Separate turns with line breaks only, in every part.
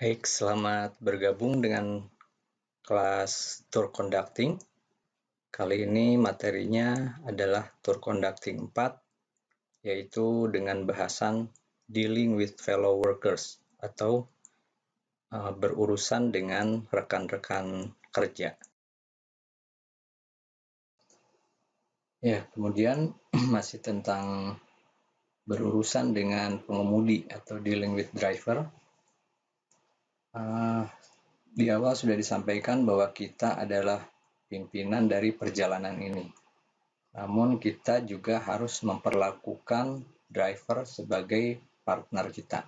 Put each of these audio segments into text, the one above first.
Baik, selamat bergabung dengan kelas Tour Conducting. Kali ini materinya adalah Tour Conducting 4, yaitu dengan bahasan Dealing with Fellow Workers atau berurusan dengan rekan-rekan kerja. Ya, kemudian masih tentang berurusan dengan pengemudi atau dealing with driver. Di awal sudah disampaikan bahwa kita adalah pimpinan dari perjalanan ini. Namun kita juga harus memperlakukan driver sebagai partner kita.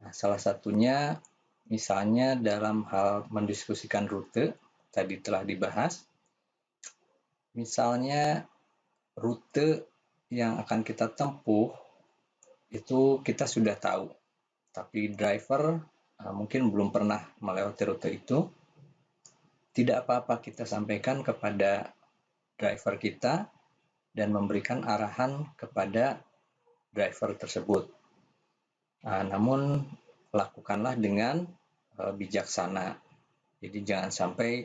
Nah, salah satunya misalnya dalam hal mendiskusikan rute, tadi telah dibahas. Misalnya rute yang akan kita tempuh itu kita sudah tahu, tapi driver mungkin belum pernah melewati rute itu. Tidak apa-apa kita sampaikan kepada driver kita dan memberikan arahan kepada driver tersebut. Namun lakukanlah dengan bijaksana. Jadi jangan sampai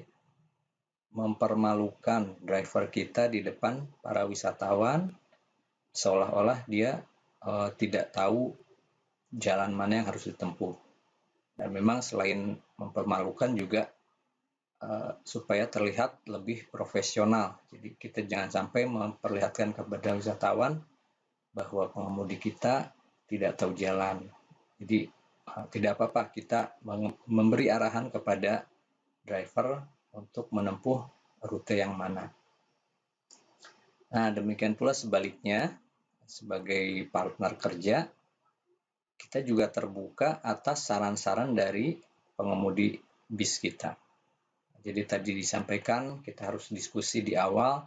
mempermalukan driver kita di depan para wisatawan, seolah-olah dia tidak tahu jalan mana yang harus ditempuh. Dan memang selain mempermalukan juga supaya terlihat lebih profesional. Jadi kita jangan sampai memperlihatkan kepada wisatawan bahwa pengemudi kita tidak tahu jalan. Jadi tidak apa-apa kita memberi arahan kepada driver untuk menempuh rute yang mana. Nah, demikian pula sebaliknya, sebagai partner kerja, kita juga terbuka atas saran-saran dari pengemudi bis kita. Jadi tadi disampaikan kita harus diskusi di awal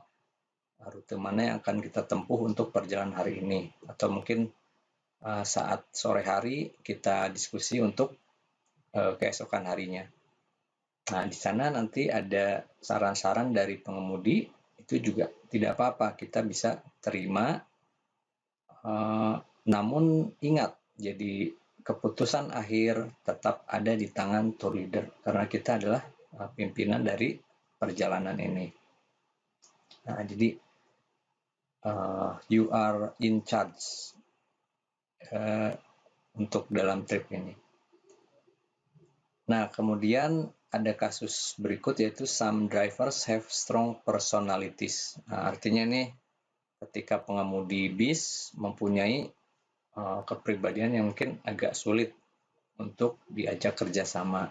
rute mana yang akan kita tempuh untuk perjalanan hari ini, atau mungkin saat sore hari kita diskusi untuk keesokan harinya. Nah, di sana nanti ada saran-saran dari pengemudi, itu juga tidak apa-apa, kita bisa terima. Namun ingat, jadi keputusan akhir tetap ada di tangan tour leader, karena kita adalah pimpinan dari perjalanan ini. Nah, jadi you are in charge untuk dalam trip ini. Nah, kemudian ada kasus berikut, yaitu some drivers have strong personalities. Nah, artinya nih, ketika pengemudi bis mempunyai kepribadian yang mungkin agak sulit untuk diajak kerjasama.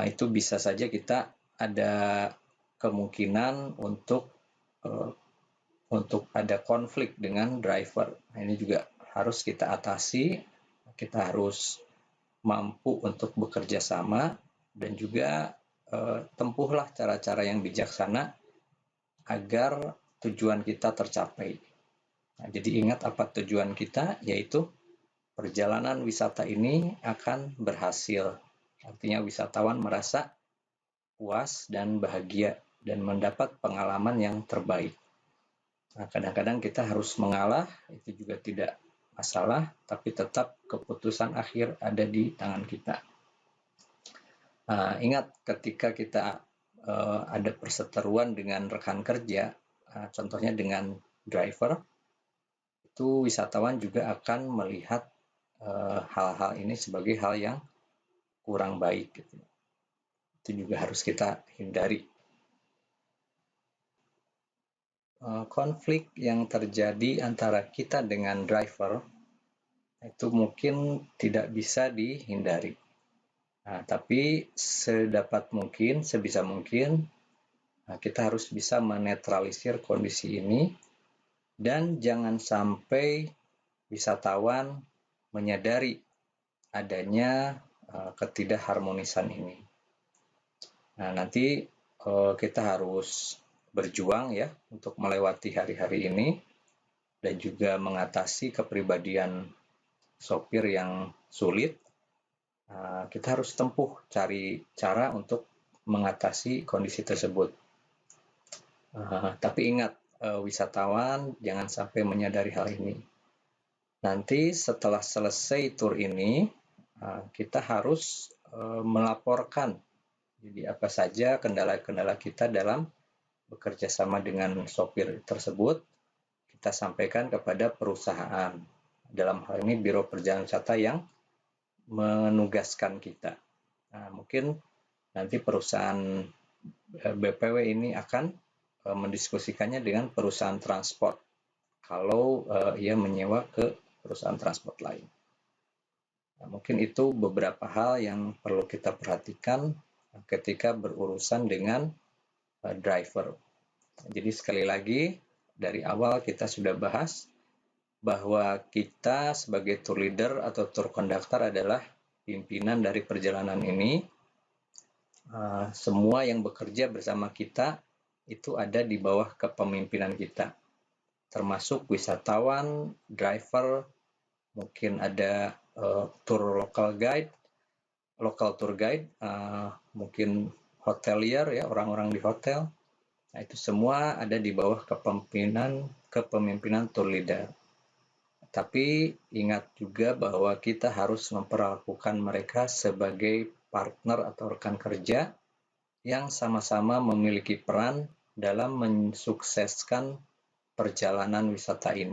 Itu bisa saja kita ada kemungkinan untuk ada konflik dengan driver. Nah, ini juga harus kita atasi. Kita harus mampu untuk bekerja sama dan juga tempuhlah cara-cara yang bijaksana agar tujuan kita tercapai. Nah, jadi ingat apa tujuan kita, yaitu perjalanan wisata ini akan berhasil. Artinya wisatawan merasa puas dan bahagia dan mendapat pengalaman yang terbaik. Nah, kadang-kadang kita harus mengalah, itu juga tidak masalah, tapi tetap keputusan akhir ada di tangan kita. Ingat, ketika kita ada perseteruan dengan rekan kerja, contohnya dengan driver, itu wisatawan juga akan melihat hal-hal ini sebagai hal yang kurang baik. Gitu. Itu juga harus kita hindari. Konflik yang terjadi antara kita dengan driver itu mungkin tidak bisa dihindari. Nah, tapi sedapat mungkin, sebisa mungkin, kita harus bisa menetralisir kondisi ini dan jangan sampai wisatawan menyadari adanya ketidakharmonisan ini. Nah, nanti kita harus berjuang ya untuk melewati hari-hari ini dan juga mengatasi kepribadian sopir yang sulit. Kita harus tempuh cari cara untuk mengatasi kondisi tersebut. Tapi ingat, wisatawan jangan sampai menyadari hal ini. Nanti setelah selesai tur ini, kita harus melaporkan jadi apa saja kendala-kendala kita dalam bekerja sama dengan sopir tersebut, kita sampaikan kepada perusahaan. Dalam hal ini Biro Perjalanan Wisata yang menugaskan kita. Mungkin nanti perusahaan BPW ini akan mendiskusikannya dengan perusahaan transport kalau ia menyewa ke perusahaan transport lain. Mungkin itu beberapa hal yang perlu kita perhatikan ketika berurusan dengan driver. Jadi sekali lagi, dari awal kita sudah bahas bahwa kita sebagai tour leader atau tour conductor adalah pimpinan dari perjalanan ini. Semua yang bekerja bersama kita itu ada di bawah kepemimpinan kita, termasuk wisatawan, driver, mungkin ada local tour guide, mungkin hotelier ya, orang-orang di hotel. Nah, itu semua ada di bawah kepemimpinan tour leader. Tapi ingat juga bahwa kita harus memperlakukan mereka sebagai partner atau rekan kerja yang sama-sama memiliki peran dalam mensukseskan perjalanan wisata ini.